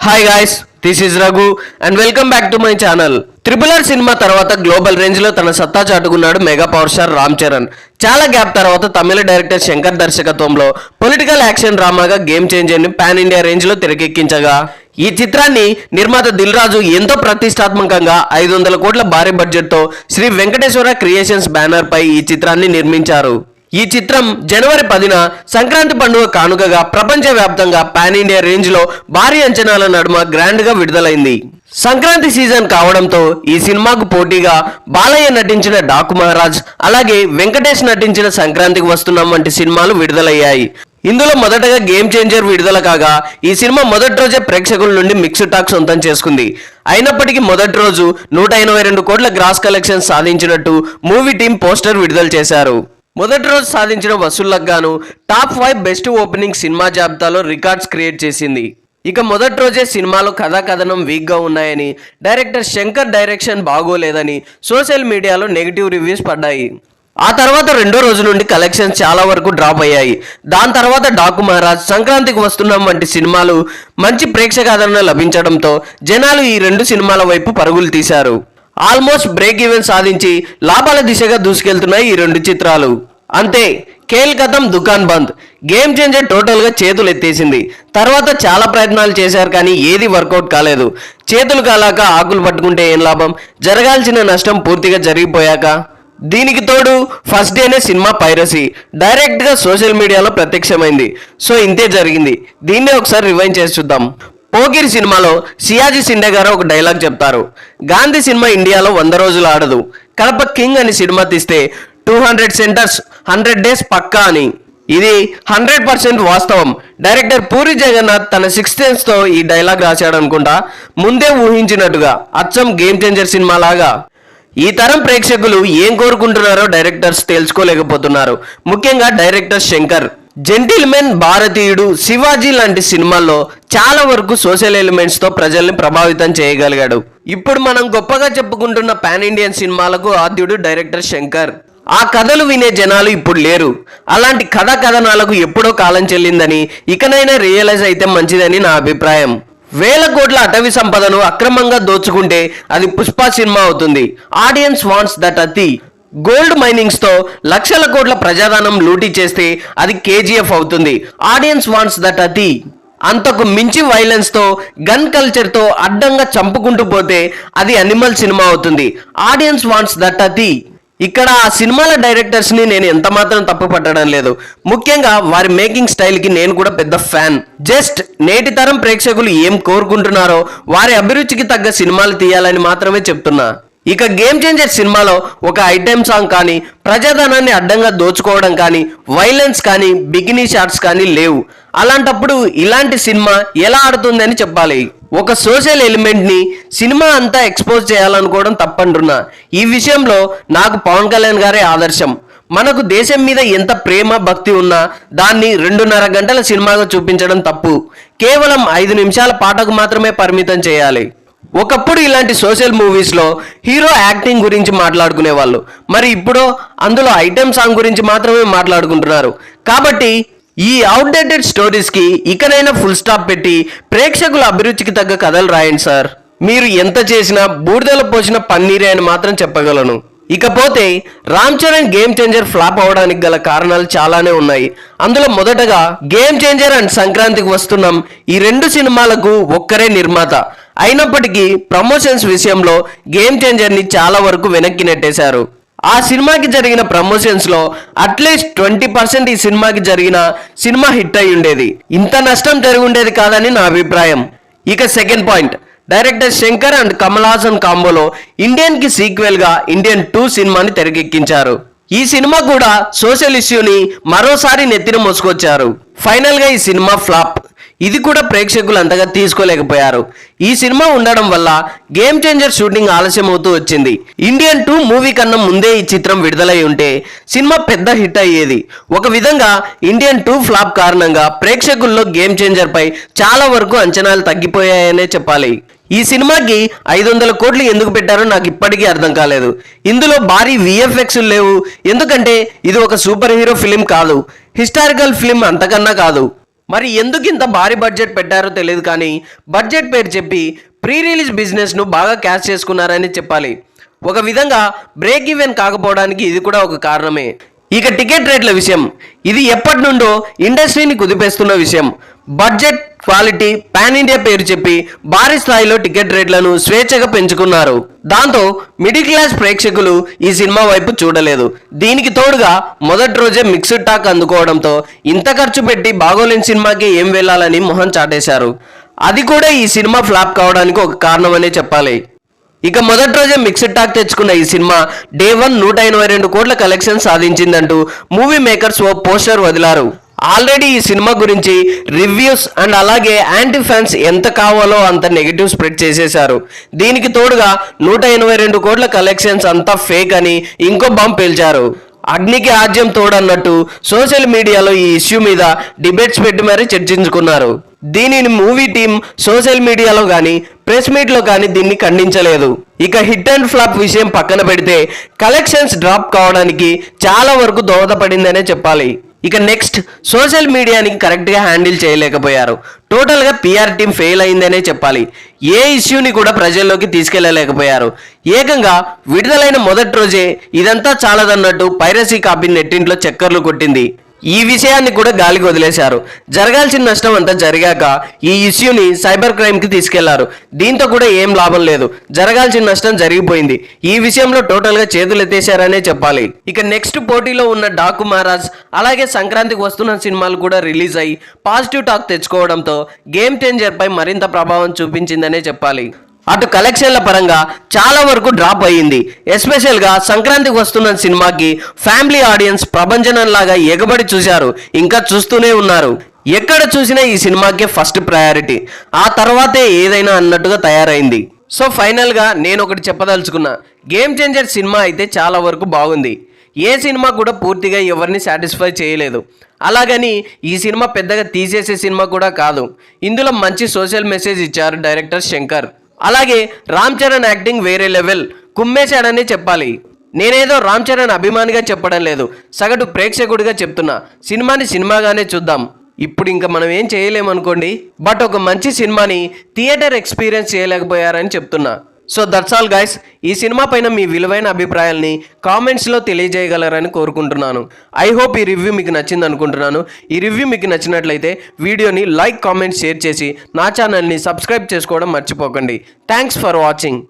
Hi guys, this is Raghu and welcome back to my channel. RRR cinema తర్వాత global range లో తన సత్తా చాటుకున్నాడు mega power star Ram Charan. చాలా gap తర్వాత తమిళ డైరెక్టర్ శంకర్ దర్శకత్వంలో పొలిటికల్ యాక్షన్ డ్రామాగా గేమ్ చేంజర్ ని పాన్ ఇండియా రేంజ్ లో తెరకెక్కించగా ఈ చిత్రాన్ని నిర్మాత దిల్ రాజు ఎంతో ప్రతిష్టాత్మకంగా 500 కోట్ల భారీ బడ్జెట్ తో శ్రీ వెంకటేశ్వర క్రియేషన్స్ బ్యానర్ పై ఈ చిత్రాన్ని నిర్మించారు. ఈ చిత్రం జనవరి 10న సంక్రాంతి పండుగ కానుకగా ప్రపంచవ్యాప్తంగా పాన్ ఇండియా రేంజ్ లో భారీ అంచనాల నడుమ గ్రాండ్ గా విడుదలైంది. సంక్రాంతి సీజన్ కావడంతో ఈ సినిమాకు పోటీగా బాలయ్య నటించిన డాకు మహారాజ్, అలాగే వెంకటేష్ నటించిన సంక్రాంతికి వస్తున్నాం వంటి సినిమాలు విడుదలయ్యాయి. ఇందులో మొదటగా గేమ్ చేంజర్ విడుదల కాగా ఈ సినిమా మొదటి రోజే ప్రేక్షకుల నుండి మిక్స్డ్ టాక్ సొంతం చేసుకుంది. అయినప్పటికీ మొదటి రోజు 182 కోట్ల gross collection సాధించినట్టు movie team poster విడుదల చేశారు. మొదటి రోజు సాధించిన వసూళ్లకు గాను టాప్ 5 బెస్ట్ ఓపెనింగ్ సినిమా జాబితాలో రికార్డ్స్ క్రియేట్ చేసింది. ఇక మొదటి రోజే సినిమాలో కథనం వీక్ గా ఉన్నాయని, డైరెక్టర్ శంకర్ డైరెక్షన్ బాగోలేదని సోషల్ మీడియాలో నెగిటివ్ రివ్యూస్ పడ్డాయి. ఆ తర్వాత రెండో రోజు నుండి కలెక్షన్స్ చాలా వరకు డ్రాప్ అయ్యాయి. దాని తర్వాత డాకు మహారాజ్, సంక్రాంతికి వస్తున్నాం వంటి సినిమాలు మంచి ప్రేక్షకాదరణ లభించడంతో జనాలు ఈ రెండు సినిమాల వైపు పరుగులు తీశారు. ఆల్మోస్ట్ బ్రేక్ ఈవెన్ సాధించి లాభాల దిశగా దూసుకెళ్తున్నాయి ఈ రెండు చిత్రాలు. అంతే, ఖేల్ ఖతం దుకాన్ బంద్. గేమ్ చేంజర్ టోటల్ గా చేతులు ఎత్తేసింది. తర్వాత చాలా ప్రయత్నాలు చేశారు కానీ ఏది వర్కౌట్ కాలేదు. చేతులు కాలాక ఆకులు పట్టుకుంటే ఏం లాభం, జరగాల్సిన నష్టం పూర్తిగా జరిగిపోయాక. దీనికి తోడు ఫస్ట్ డేనే సినిమా పైరసీ డైరెక్ట్ గా సోషల్ మీడియాలో ప్రత్యక్షమైంది. సో ఇంతే జరిగింది. దీన్నే ఒకసారి రివైండ్ చేసి చూద్దాం. పోకిరి సినిమాలో సియాజీ సిండే గారు ఒక డైలాగ్ చెప్తారు, గాంధీ సినిమా ఇండియాలో 100 రోజులు ఆడదు, కడప కింగ్ అని సినిమా తీస్తే 200 సెంటర్స్ 100 డేస్ పక్కా అని. ఇది 100% వాస్తవం. డైరెక్టర్ పూరి జగన్నాథ్ తన 6th సెన్స్ తో ఈ డైలాగ్ రాశాడు అనుకుంటా, ముందే ఊహించినట్టుగా అచ్చం గేమ్ చేంజర్ సినిమా లాగా. ఈ తరం ప్రేక్షకులు ఏం కోరుకుంటున్నారో డైరెక్టర్స్ తెలుసుకోలేకపోతున్నారు. ముఖ్యంగా డైరెక్టర్ శంకర్. జెంటిల్మెన్, భారతీయుడు, శివాజీ లాంటి సినిమాల్లో చాలా వరకు సోషల్ ఎలిమెంట్స్ తో ప్రజల్ని ప్రభావితం చేయగలిగాడు. ఇప్పుడు మనం గొప్పగా చెప్పుకుంటున్న పాన్ ఇండియన్ సినిమాలకు ఆద్యుడు డైరెక్టర్ శంకర్. ఆ కథలు వినే జనాలు ఇప్పుడు లేరు. అలాంటి కథనాలకు ఎప్పుడో కాలం చెల్లిందని, ఇకనైనా రియలైజ్ అయితే మంచిదని నా అభిప్రాయం. 1000 కోట్ల అటవీ సంపదను అక్రమంగా దోచుకుంటే అది పుష్ప సినిమా అవుతుంది. ఆడియన్స్ వాంట్స్ దట్ అతి. గోల్డ్ మైనింగ్స్ తో లక్షల కోట్ల ప్రజాధనం లూటీ చేస్తే అది KGF అవుతుంది. ఆడియన్స్ వాంట్స్ దట్ అతి. అంతకు మించి వైలెన్స్ తో, గన్ కల్చర్ తో అడ్డంగా చంపుకుంటూ పోతే అది అనిమల్ సినిమా అవుతుంది. ఆడియన్స్ వాంట్స్ దట్ అతి. ఇక్కడ ఆ సినిమాల డైరెక్టర్స్ ని నేను ఎంత మాత్రం తప్పు పట్టడం లేదు. ముఖ్యంగా వారి మేకింగ్ స్టైల్ కి నేను కూడా పెద్ద ఫ్యాన్. జస్ట్ నేటి తరం ప్రేక్షకులు ఏం కోరుకుంటున్నారో వారి అభిరుచికి తగ్గ సినిమాలు తీయాలని మాత్రమే చెప్తున్నా. ఇక గేమ్ చేంజర్ సినిమాలో ఒక ఐటెం సాంగ్ కానీ, ప్రజాధనాన్ని అడ్డంగా దోచుకోవడం కానీ, వైలెన్స్ కానీ, బిగినీ షాట్స్ కానీ లేవు. అలాంటప్పుడు ఇలాంటి సినిమా ఎలా ఆడుతుందని చెప్పాలి. ఒక సోషల్ ఎలిమెంట్ ని సినిమా అంతా ఎక్స్పోజ్ చేయాలనుకోవడం తప్పంటున్నా. ఈ విషయంలో నాకు పవన్ కళ్యాణ్ గారే ఆదర్శం. మనకు దేశం మీద ఎంత ప్రేమ, భక్తి ఉన్నా దాన్ని 2.5 గంటల సినిమాగా చూపించడం తప్పు. కేవలం 5 నిమిషాల పాటకు మాత్రమే పరిమితం చేయాలి. ఒకప్పుడు ఇలాంటి సోషల్ మూవీస్ లో హీరో యాక్టింగ్ గురించి మాట్లాడుకునే వాళ్ళు, మరి ఇప్పుడు అందులో ఐటెం సాంగ్ గురించి మాత్రమే మాట్లాడుకుంటున్నారు. కాబట్టి ఈ అవుట్డేటెడ్ స్టోరీస్ కి ఇకనైనా ఫుల్ స్టాప్ పెట్టి ప్రేక్షకుల అభిరుచికి తగ్గ కథలు రాయండి సార్. మీరు ఎంత చేసినా బూడిదలో పోసిన పన్నీరే అని మాత్రం చెప్పగలను. ఇకపోతే Ram Charan game changer flop అవడానికి గల కారణాలు చాలానే ఉన్నాయి. అందులో మొదటగా గేమ్ చేంజర్ అండ్ సంక్రాంతికి వస్తున్నాం ఈ రెండు సినిమాలకు ఒక్కరే నిర్మాత. అయినప్పటికీ ప్రమోషన్స్ విషయంలో గేమ్ చేంజర్ ని చాలా వరకు వెనక్కి నెట్టేశారు. ఆ సినిమాకి జరిగిన ప్రమోషన్స్ లో అట్లీస్ట్ 20% ఈ సినిమాకి జరిగిన సినిమా హిట్ అయి ఉండేది. ఇంత నష్టం జరిగి ఉండేది కాదని నా అభిప్రాయం. ఇక second point, director Shankar and Kamal Haasan కాంబోలో Indian కి సీక్వెల్ గా ఇండియన్ 2 సినిమాని తెరకెక్కించారు. ఈ సినిమా కూడా సోషల్ ఇష్యూని మరోసారి నెత్తిన మోసుకొచ్చారు. ఫైనల్ గా ఈ సినిమా ఫ్లాప్. ఇది కూడా ప్రేక్షకులు అంతగా తీసుకోలేకపోయారు. ఈ సినిమా ఉండడం వల్ల గేమ్ చేంజర్ షూటింగ్ ఆలస్యం అవుతూ వచ్చింది. ఇండియన్ 2 మూవీ కన్నా ముందే ఈ చిత్రం విడుదలై ఉంటే సినిమా పెద్ద హిట్ అయ్యేది. ఒక విధంగా ఇండియన్ 2 ఫ్లాప్ కారణంగా ప్రేక్షకుల్లో గేమ్ చేంజర్ పై చాలా వరకు అంచనాలు తగ్గిపోయాయనే చెప్పాలి. ఈ సినిమాకి 500 కోట్లు ఎందుకు పెట్టారో నాకు ఇప్పటికీ అర్థం కాలేదు. ఇందులో భారీ VFX లేవు. ఎందుకంటే ఇది ఒక సూపర్ హీరో ఫిలిం కాదు, హిస్టారికల్ ఫిలిం అంతకన్నా కాదు. మరి ఎందుకు ఇంత భారీ బడ్జెట్ పెట్టారో తెలియదు, కానీ బడ్జెట్ పేరు చెప్పి ప్రీ రిలీజ్ బిజినెస్ను బాగా క్యాష్ చేసుకున్నారని చెప్పాలి. ఒక విధంగా బ్రేక్ ఈవెన్ కాకపోవడానికి ఇది కూడా ఒక కారణమే. ఇక టికెట్ రేట్ల విషయం, ఇది ఎప్పటి నుండో ఇండస్ట్రీని కుదిపేస్తున్న విషయం. బడ్జెట్, క్వాలిటీ, పాన్ ఇండియా పేరు చెప్పి భారీ స్థాయిలో టికెట్ రేట్లను స్వేచ్ఛగా పెంచుకున్నారు. దాంతో మిడిల్ క్లాస్ ప్రేక్షకులు ఈ సినిమా వైపు చూడలేదు. దీనికి తోడుగా మొదటి రోజే మిక్స్డ్ టాక్ అందుకోవడంతో ఇంత ఖర్చు పెట్టి బాగోలేని సినిమాకి ఏం వెళ్ళాలని మొహం చాటేశారు. అది కూడా ఈ సినిమా ఫ్లాప్ కావడానికి ఒక కారణమనే చెప్పాలి. ఇక మొదటి రోజే మిక్స్డ్ టాక్ తెచ్చుకున్న ఈ సినిమా డే 1 182 కోట్ల కలెక్షన్ సాధించిందంటూ మూవీ మేకర్స్ ఓ పోస్టర్ వదిలారు. ఆల్రెడీ ఈ సినిమా గురించి రివ్యూస్ అండ్ అలాగే యాంటీ ఫ్యాన్స్ ఎంత కావాలో అంత నెగిటివ్ స్ప్రెడ్ చేసేశారు. దీనికి తోడుగా 182 కోట్ల కలెక్షన్స్ అంతా ఫేక్ అని ఇంకో బాంబ్ పేల్చారు. అగ్నికి ఆజ్యం తోడన్నట్టు సోషల్ మీడియాలో ఈ ఇష్యూ మీద డిబేట్స్ పెట్టి మరీ చర్చించుకున్నారు. దీనిని మూవీ టీం సోషల్ మీడియాలో కానీ ప్రెస్ మీట్లో కానీ దీన్ని ఖండించలేదు. ఇక హిట్ అండ్ ఫ్లాప్ విషయం పక్కన పెడితే కలెక్షన్స్ డ్రాప్ కావడానికి చాలా వరకు దోహదపడిందనే చెప్పాలి. ఇక నెక్స్ట్, సోషల్ మీడియాని కరెక్ట్గా హ్యాండిల్ చేయలేకపోయారు. టోటల్గా పిఆర్ టీం ఫెయిల్ అయిందనే చెప్పాలి. ఏ ఇష్యూని కూడా ప్రజల్లోకి తీసుకెళ్లలేకపోయారు. ఏకంగా విడుదలైన మొదటి రోజే ఇదంతా చాలదన్నట్టు పైరసీ కాపీ నెట్టింట్లో చక్కర్లు కొట్టింది. ఈ విషయాన్ని కూడా గాలికి వదిలేశారు. జరగాల్సిన నష్టం అంతా జరిగాక ఈ ఇష్యూని సైబర్ క్రైమ్కి తీసుకెళ్లారు. దీంతో కూడా ఏం లాభం లేదు. జరగాల్సిన నష్టం జరిగిపోయింది. ఈ విషయంలో టోటల్గా చేతులు ఎత్తేశారనే చెప్పాలి. ఇక నెక్స్ట్ పోటీలో ఉన్న డాకు మహారాజ్ అలాగే సంక్రాంతికి వస్తున్న సినిమాలు కూడా రిలీజ్ అయ్యి పాజిటివ్ టాక్ తెచ్చుకోవడంతో గేమ్ చేంజర్ పై మరింత ప్రభావం చూపించిందనే చెప్పాలి. అటు కలెక్షన్ల పరంగా చాలా వరకు డ్రాప్ అయ్యింది. ఎస్పెషల్గా సంక్రాంతికి వస్తున్న సినిమాకి ఫ్యామిలీ ఆడియన్స్ ప్రభంజనంలాగా ఎగబడి చూశారు, ఇంకా చూస్తూనే ఉన్నారు. ఎక్కడ చూసినా ఈ సినిమాకే ఫస్ట్ ప్రయారిటీ, ఆ తర్వాతే ఏదైనా అన్నట్టుగా తయారైంది. సో ఫైనల్గా నేను ఒకటి చెప్పదలుచుకున్నా, గేమ్ చేంజర్ సినిమా అయితే చాలా వరకు బాగుంది. ఏ సినిమా కూడా పూర్తిగా ఎవరిని సాటిస్ఫై చేయలేదు. అలాగని ఈ సినిమా పెద్దగా తీసేసే సినిమా కూడా కాదు. ఇందులో మంచి సోషల్ మెసేజ్ ఇచ్చారు డైరెక్టర్ శంకర్. అలాగే రామ్ చరణ్ యాక్టింగ్ వేరే లెవెల్ కుమ్మేశాడని చెప్పాలి. నేనేదో రామ్ చరణ్ అభిమానిగా చెప్పడం లేదు, సగటు ప్రేక్షకుడిగా చెప్తున్నా. సినిమాని సినిమాగానే చూద్దాం. ఇప్పుడు ఇంకా మనం ఏం చేయలేమనుకోండి, బట్ ఒక మంచి సినిమాని థియేటర్ ఎక్స్పీరియన్స్ చేయలేకపోయారని చెప్తున్నా. So that's all guys. ఈ సినిమా పైన మీ విలువైన అభిప్రాయాల్ని కామెంట్స్లో తెలియజేయగలరని కోరుకుంటున్నాను. ఐ హోప్ ఈ రివ్యూ మీకు నచ్చింది అనుకుంటున్నాను. ఈ రివ్యూ మీకు నచ్చినట్లయితే వీడియోని లైక్, కామెంట్, షేర్ చేసి నా ఛానల్ని సబ్స్క్రైబ్ చేసుకోవడం మర్చిపోకండి. Thanks for watching.